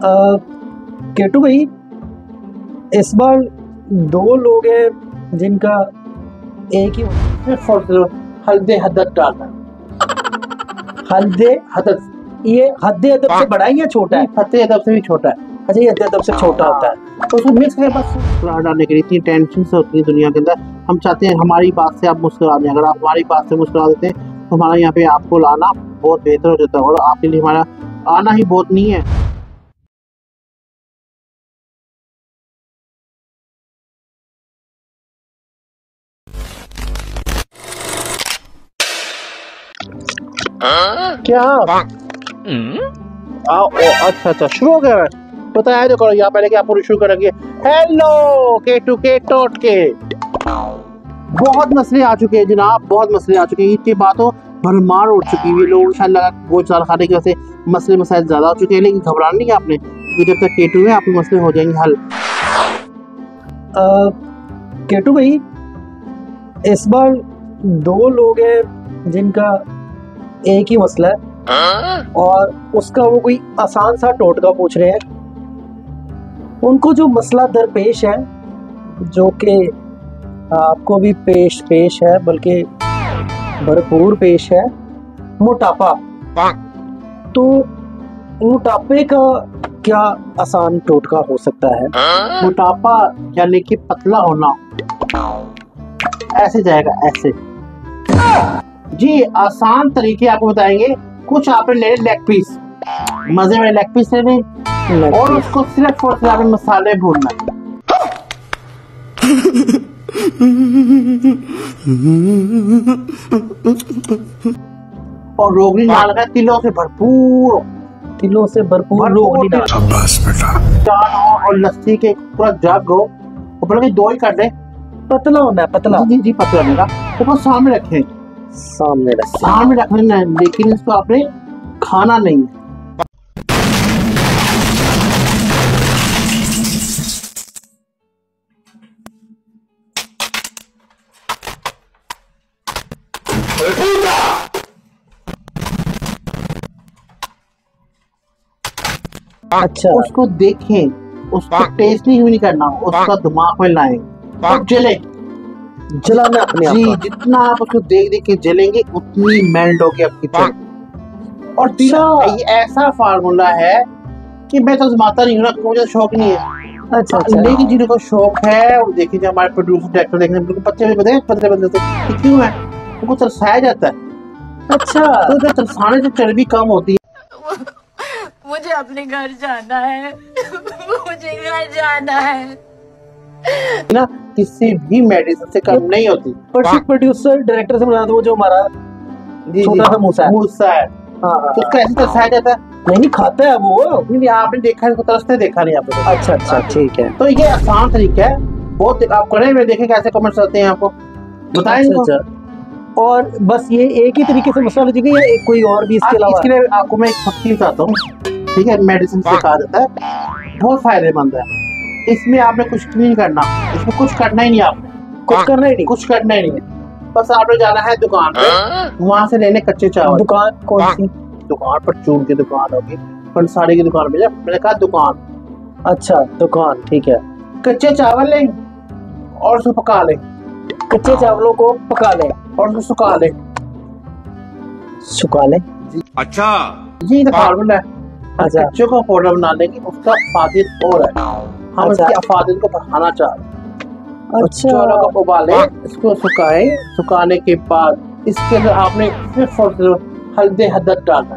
केटू भाई, इस बार दो लोग हैं जिनका एक ही हल्दे हदत डालना। हल्दे हदत ये हद्दे अदब से बड़ा है या छोटा है? हद्दे अदब से भी छोटा है। अच्छा, ये हद्दे अदब से छोटा होता है। तो उसको मिक्स है बस डालने के लिए। इतनी टेंशन से होती है दुनिया के अंदर। हम चाहते हैं हमारी बात से आप मुस्कुरा दें। अगर आप हमारी बात से मुस्कुरा देते हैं तो हमारा यहाँ पे आपको लाना बहुत बेहतर हो जाता है, और आपके लिए हमारा आना ही बहुत नहीं है। क्या आओ, अच्छा शुरू हो गया। बताया जो करो यहाँ पहले कि आप शुरू करेंगे। हेलो केटू के टोट के बहुत मसले आ चुके हैं जनाब, बहुत मसले आ चुके हैं। ईद के बाद तो भरमार उठ चुकी है। लोग इंशाल्लाह गोश्त ज़्यादा खाने की वजह से मसले मसाइल ज़्यादा हो चुके हैं, लेकिन घबराना नहीं है आपने, क्योंकि जब तक केटू है आपके मसले हो जाएंगे हल। केटू भाई, इस बार दो लोग हैं जिनका एक ही मसला है और उसका वो कोई आसान सा टोटका पूछ रहे हैं। उनको जो मसला दरपेश है, जो कि आपको भी पेश है, बल्कि भरपूर पेश है, मोटापा। तो मोटापे का क्या आसान टोटका हो सकता है? मोटापा यानी कि पतला होना। ऐसे जाएगा, ऐसे जी। आसान तरीके आपको बताएंगे। कुछ आपने ले लेग पीस, मजे में लेग पीस लेने, और उसको सिर्फ और सिर्फ आपने मसाले भूनना। और रोगनी डाल का तिलों से भरपूर रोगनी डाल। शाबाश बेटा। चार और लस्सी के पूरा जग हो, ऊपर में दो ही कर दे। पतला होना है, पतला। जी पतला होगा। ऊपर सामने रखें, सामने रखना है, लेकिन इसको आपने खाना नहीं है। अच्छा, उसको देखें, उसको टेस्ट नहीं करना, उसका दिमाग में लाएं और जलाना अपने आप। जी, जितना आप उसको देख देख के जलेंगे उतनी मेल्ट होगी आपकी तरफ। और ये ऐसा फार्मूला है कि मैं तो आजमाता नहीं हूँ ना, मुझे शौक नहीं है। अच्छा, लेकिन जिनको शौक है वो देखिए, जो हमारे प्रोड्यूसर डायरेक्टर देखने बिल्कुल पतले से क्यों है, उनको तरसाया जाता है। अच्छा, तो जब तरसाने से चर्बी कम होती है। मुझे अपने घर जाना है। मुझे घर जाना है ना, किसी भी मेडिसिन से कम नहीं होती। प्रोड्यूसर डायरेक्टर से बना दो, जो हमारा छोटा सा मूसा है। तो उसको ऐसे तरसाया जाता है। नहीं खाता है वो। नहीं, आपने देखा है, तरसते देखा नहीं आपने। अच्छा, ठीक है। तो ये आसान तरीका है बहुत। आप करें, मैं देखें कैसे कमेंट्स आते हैं आपको बताएंगे। अच्छा। और बस ये एक ही तरीके से मसाला लीजिए या एक कोई और भी इसके अलावा? इसके लिए आपको मैं एक फक्की बताता हूँ, ठीक है। मेडिसिन से कहा जाता है, बहुत फायदेमंद है। इसमें आपने कुछ नहीं करना, इसमें कुछ करना ही नहीं। आपने कुछ करना ही नहीं है। बस आपने जाना है दुकान पे, वहाँ से लेने कच्चे चावल। दुकान कौन सी? दुकान पर चून की दुकान होगी, पंसारी की दुकान पे। मैंने कहा दुकान। अच्छा, दुकान, ठीक है। कच्चे चावल लें और उसको पका लें। कच्चे चावलों को पका लें और उसको सुखा लें। अच्छा, ये फार्मूला है। अच्छा, कच्चों का पाउडर बना लेंगे, उसका फायदा और है। हम इसकी अफादियत को बढ़ाना चाह रहे हैं। अच्छा, चावलों को उबालें, इसको सुखाएं। सुखाने के बाद इसके अंदर आपने सिर्फ और सिर्फ हल्दे हदत डालना।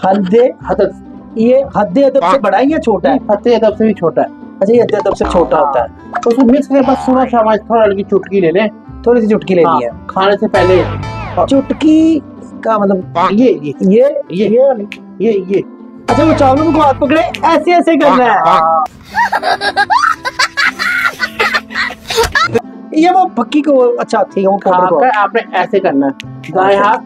हल्दे हदत, ये हद्दे अदब से बड़ा है या छोटा है? हद्दे अदब से भी छोटा है। अच्छा, ये हद्दे अदब से छोटा होता है। तो उसको मिक्स करके बस सुना शाबाश, थोड़ा हल्की चुटकी ले लें। थोड़ी सी चुटकी लेनी है खाने से पहले। चुटकी का मतलब ये। अच्छा, वो चावलों को हाथ पकड़े ऐसे करना है। ये वो पक्की को। अच्छा, ठीक है। वो पाउडर को आपने ऐसे करना है। दाएं हाथ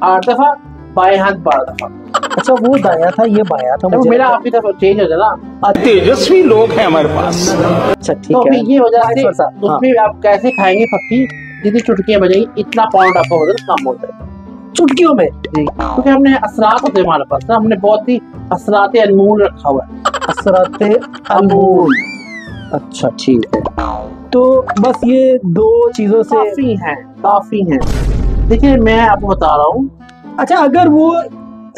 8 दफा, बाएं हाथ 12 दफा। अच्छा, वो दाया था, ये बाया था। मुझे मेरा आपकी तरफ चेंज हो जाना। तेजस्वी लोग हैं हमारे पास। अच्छा, ठीक है। तो ये वजह से उसमें आप कैसे खाएंगे पक्की, जितनी चुटकियां बजेगी इतना पाउंड आपका वजन कम हो जाएगा चुटकियों में। जी, क्योंकि हमने असरात होते हैं हमारे पास ना, हमने बहुत ही असरात अनमोल रखा हुआ है। असराते अनमोल। अच्छा ठीक है, तो बस ये 2 चीजों से काफी हैं। देखिए मैं आपको बता रहा हूँ। अच्छा, अगर वो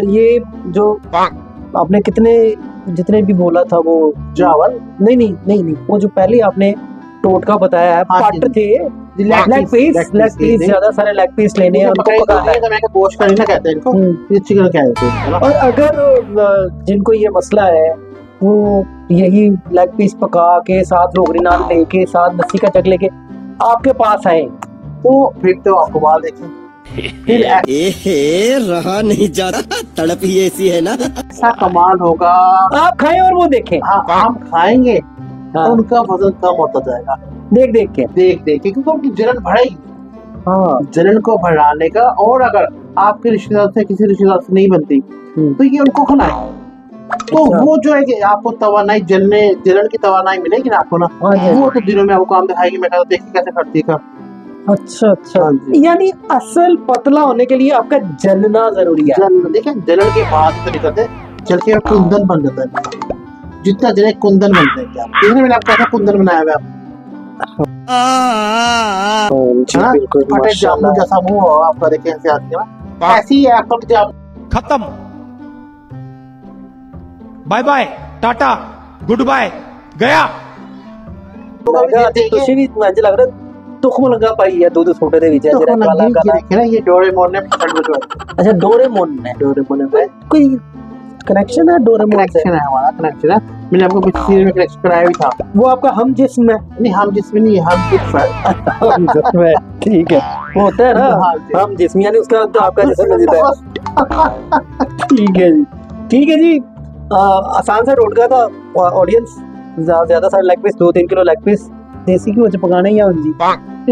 ये जो आपने जितने भी बोला था वो चावल नहीं, वो जो पहले आपने टोटका बताया है, पट थे, लेग पीस ज्यादा सारे लेग पीस लेने हैं, उनको पकाना है। तो मैं गोश्त करी ना कहते हैं इनको, ये चिकन कहते हैं। और अगर जिनको ये मसला है वो यही लेग पीस पका के साथ रोगरी नान लेके साथ लस्सी का जग लेके आपके पास आए, तो फिर तो आपको बात देखें फिर रहा नहीं जाता, तड़प ही ऐसी है ना। ऐसा कमाल होगा, आप खाएं और वो देखें। हाँ हम खाएंगे तो उनका वजन कम होता जाएगा देख के क्योंकि उनकी जलन बढ़ेगी। हाँ, जलन को बढ़ाने का, और अगर आपके रिश्तेदार से किसी रिश्तेदार से नहीं बनती तो ये उनको खिलाएं, तो वो जो है कि आपको तवानाई जलन की तवानाई मिलेगी ना आपको ना, वो तो दिनों में आपको काम दिखाएगी। मैं कहता देखिए कैसे करती है। अच्छा, यानी असल पतला होने के लिए आपका जलना जरूरी है। देखिए जलन के बाद तरीका से जल के कुंदन बन जाता है, जितना जले कुंदन बनते हैं। क्या देखने में आपका कुंदन बनाया हुआ है, फटे जामुन जैसा मुंह हो आपका, देखिए ऐसी ही है आपका जामुन। खत्म, बाय बाय, टाटा, गुड बाय, गया। मुझे लग रहा तुखम लगा पाई है दूध छोटे दे विच जरा काला काला। ये डोरेमोन ने पकड़ लिया। अच्छा, डोरेमोन ने कोई कनेक्शन है? डोरेमोन कनेक्शन है, हमारा कनेक्शन है। मैंने आपको पिछली सीरीज में कनेक्शन कराया भी था। वो आपका हम जिस्म है? नहीं, हम जिस्म नहीं, हम जिस्म है। ठीक है, वो होता है ना हम जिस्म, यानी उसका तो आपका जिस्म है। ठीक है जी, आसान सा टोटका था। ऑडियंस ज्यादा सारे leg piece, 2-3 kilo leg piece देसी घी पकाने या जी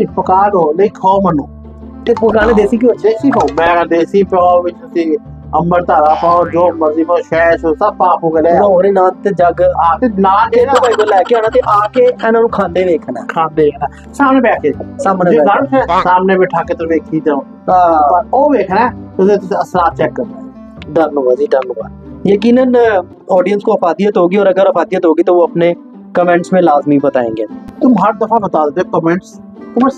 पका दो, नहीं खाओ मनो ते पकाने देसी पाओ। मैं देसी पाओ विच अंबर तारा पाओ, जो मर्जी पाओ, शैश सब पाप हो गए और नान ते जग आते नान दे तो भाई को लेके आना ते आके ਇਹਨਾਂ ਨੂੰ ਖਾਂਦੇ ਵੇਖਣਾ सामने बैठ के सामने बैठा के तो देखी जाओ। हां, ओ देखना तो असरात चेक करना। धन्यवाद जी, धन्यवाद। यकीनन ऑडियंस को अफादियत होगी, और अगर अफादियत होगी तो वो अपने कमेंट्स में लाजमी बताएंगे। तुम हर दफा बता देते कमेंट्स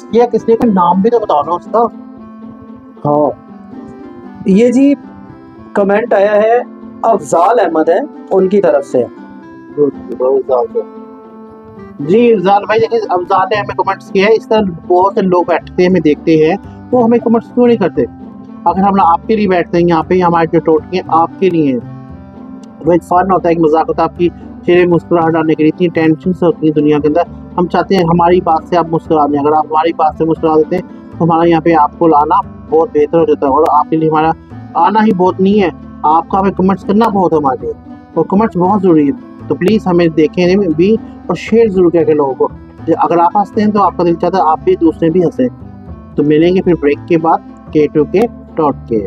किया किसने, का नाम भी तो बता दो उसका। हाँ, ये जी कमेंट आया है, अफजाल अहमद है उनकी तरफ से। जी अफजाल भाई, देखिए अफजाल ने हमें कमेंट्स किया है। इस तरह बहुत से लोग बैठते हैं, हमें देखते हैं, वो हमें कमेंट्स क्यों नहीं करते? अगर हम आपके लिए बैठते हैं यहाँ पे, हमारे जो टोटके हैं आपके लिए हैं, वो एक फन होता है, एक मजाक होता है, आपकी चेहरे मुस्कुराहट डालने के लिए। इतनी टेंशन से होती है दुनिया के अंदर, हम चाहते हैं हमारी बात से आप मुस्कुरा दें। अगर आप हमारी बात से मुस्कुरा देते हैं तो हमारा यहाँ पे आपको लाना बहुत बेहतर हो जाता है, और आपके लिए हमारा आना ही बहुत नहीं है, आपका हमें कमेंट्स करना बहुत है हमारे लिए, और कमेंट्स बहुत ज़रूरी है। तो प्लीज़ हमें देखें भी और शेयर ज़रूर करें लोगों को। अगर आप हंसते हैं तो आपका दिल चाहता है आप भी दूसरे भी हंसें। तो मिलेंगे फिर ब्रेक के बाद K2 के टॉट के।